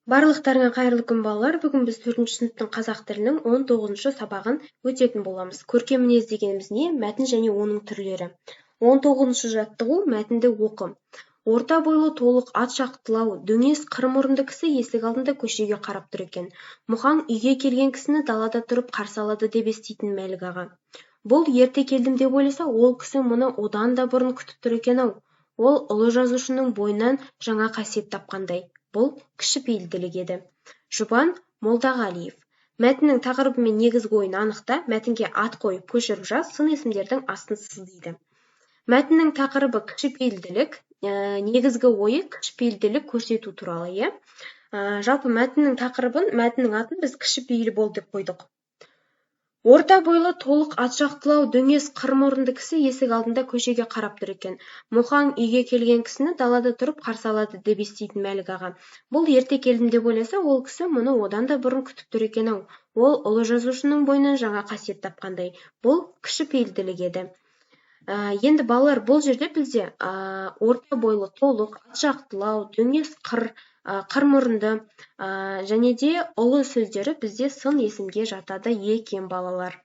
Барлықтарыңа қайырлы күн балалар. Бүгін біз 4-ші сыныптың қазақ тілінің 19-шы сабағын өтетін боламыз. Көркем мінез дегеніміз не? Мәтін және оның түрлері. 19-шы жаттығу мәтінді оқы. Орта бойлы толық ат шақтылау, дөңес қыр мұрынды кісі есік алдында көшеге қарап тұр екен. Мұхаң үйге келген кісіні далада тұрып қарсы алады деп еститін Мәлік аға. Бұл ерте келдім деп ойласа, ол кісі мұны одан да бұрын күтіп тұр екен-ау. Ол ұлы жазушының бойынан жаңа қасиет тапқандай. Бұл кішіпейілділік еді. Жұбан Молдағалиев. Мәтіннің тақырыбы мен негізгі ойын анықта, мәтінге ат қойып көшіріп жаз, сын есімдердің астын сызды. Мәтіннің тақырыбы кішіпейілділік, негізгі ойы кішіпейілділік көрсету туралы. Жалпы мәтіннің тақырыбын, мәтіннің атын біз кішіпейіл бол деп қойдық. Орта бойлы толық ат жақтылау, дөңес қыр мұрынды кісі есік алдында көшеге қарап тұр екен. Мұхаң үйге келген кісіні далада тұрып қарсы алады деп еститін Мәлік аға. Бұл ерте келдім деп ойласа, ол кісі мұны одан да бұрын күтіп тұр екен-ау. Ол ұлы жазушының бойынан жаңа қасиет тапқандай. Бұл кішіпейілділік еді. Енді балалар, бұл жерде бізде орта бойлы толық ат жақтылау, дөңес қыр мұрынды және де ұлы сөздері бізде сын есімге жатады екен балалар.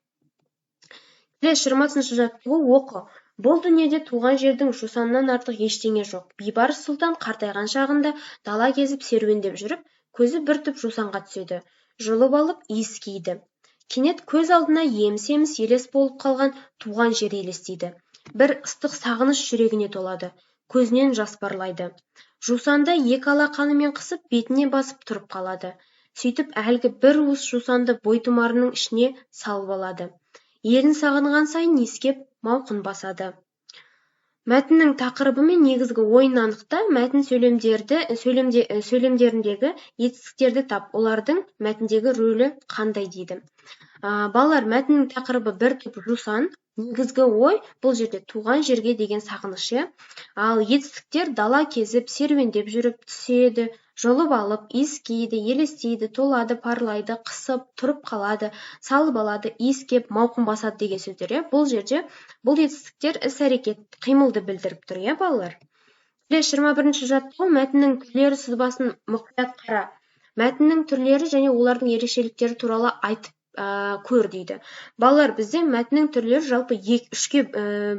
Келесі 20-шы жаттығу оқы. Бұл дүниеде туған жердің жусаннан артық ештеңе жоқ. Бейбарыс сұлтан қартайған шағында дала кезіп серуендеп жүріп, көзі бір түп жусанға түседі. Жұлып алып иіскейді. Кенет көз алдына еміс-еміс елес болып қалған туған жер елестейді. Бір ыстық сағыныш жүрегіне толады. Көзінен жас парлайды. Жусанды екі алақанымен қысып, бетіне басып тұрып қалады. Сөйтіп әлгі бір уыс жусанды бойтұмарының ішіне салып алады. Елін сағынған сайын иіскеп, мауқын басады. Мәтіннің тақырыбы мен негізгі ойын анықта, мәтін сөйлемдеріндегі етістіктерді тап, олардың мәтіндегі рөлі қандай дейді. Балалар, мәтіннің тақырыбы бір түп жусан, негізгі ой бұл жерде туған жерге деген сағынышы. Ал етістіктер дала кезіп, серуендеп жүріп, түседі, жұлып алып, иіскейді, елестейді, толады, парлайды, қысып, тұрып қалады, салып алады, иіскеп, мауқын басады деген сөздер. Бұл жерде бұл етістіктер іс-әрекет, қимылды білдіріп тұр, балалар. Келесі 21-ші жаттығу мәтіннің түрлері сызбасын мұқият қара. Мәтіннің түрлері және олардың ерекшеліктері туралы айтып көр дейді. Балалар, бізде мәтіннің түрлері жалпы 3-ке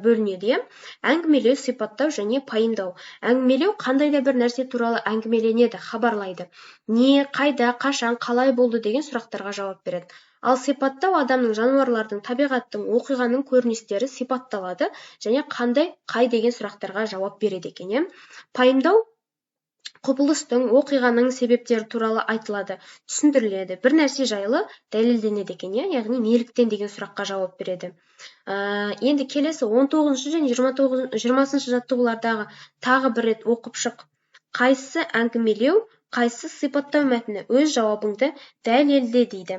бөлінеді. Әңгімелеу, сипаттау және пайымдау. Әңгімелеу қандай да бір нәрсе туралы әңгімеленеді, хабарлайды. Не, қайда, қашан, қалай болды деген сұрақтарға жауап береді. Ал сипаттау адамның, жануарлардың, табиғаттың, оқиғаның көріністері сипатталады және қай деген сұрақтарға жауап береді екен. Пайымдау құбылыстың, оқиғаның себептері туралы айтылады, түсіндіріледі. Бір нәрсе жайлы дәлелденеді екен, яғни неліктен деген сұраққа жауап береді. Енді келесі 19-шы және 20-шы жаттығулардағы тағы бір рет оқып шық. Қайсысы әңгімелеу, қайсысы сипаттау мәтіні? Өз жауабыңды дәлелде дейді.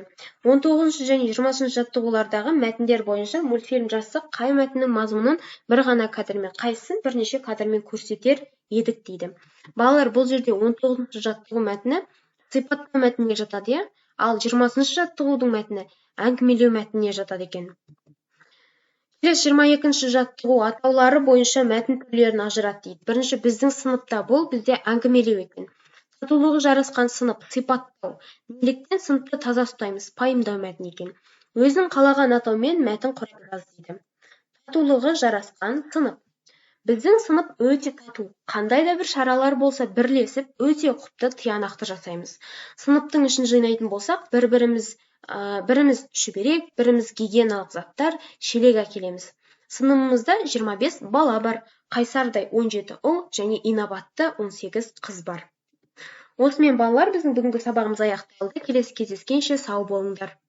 19-шы және 20-шы жаттығулардағы мәтіндер бойынша мультфильм жазсақ, қай мәтіннің мазмұнын бір ғана кадрмен, қайсысын бірнеше кадрмен көрсетер едік дейді. Балалар, бұл жерде 19-шы жаттығу мәтіні сипаттау мәтініне жатады, ал 20-шы жаттығудың мәтіні әңгімелеу мәтініне жатады екен. Келесі 22-ші жаттығу атаулары бойынша мәтін түрлерін ажырат дейді. Бірінші, біздің сыныпта бұл бізде әңгімелеу екен. Татулығы жарасқан сынып, сипаттау. Неліктен сыныпты таза ұстаймыз, пайымдау мәтін екен. Өзің қалаған атаумен мәтін құрап жаз дейді. Татулығы жарасқан сынып. Біздің сынып өте тату. Қандай да бір шаралар болса бірлесіп, өте құпты, тиянақты жасаймыз. Сыныптың ішін жинайтын болсақ, біріміз шүберек, біріміз гигиеналық заттар, шелек әкелеміз. Сыныбымызда 25 бала бар. Қайсардай 17 ұл және инабатты 18 қыз бар. Осымен балалар, біздің бүгінгі сабағымыз аяқталды. Келесі кездескенше сау болыңдар.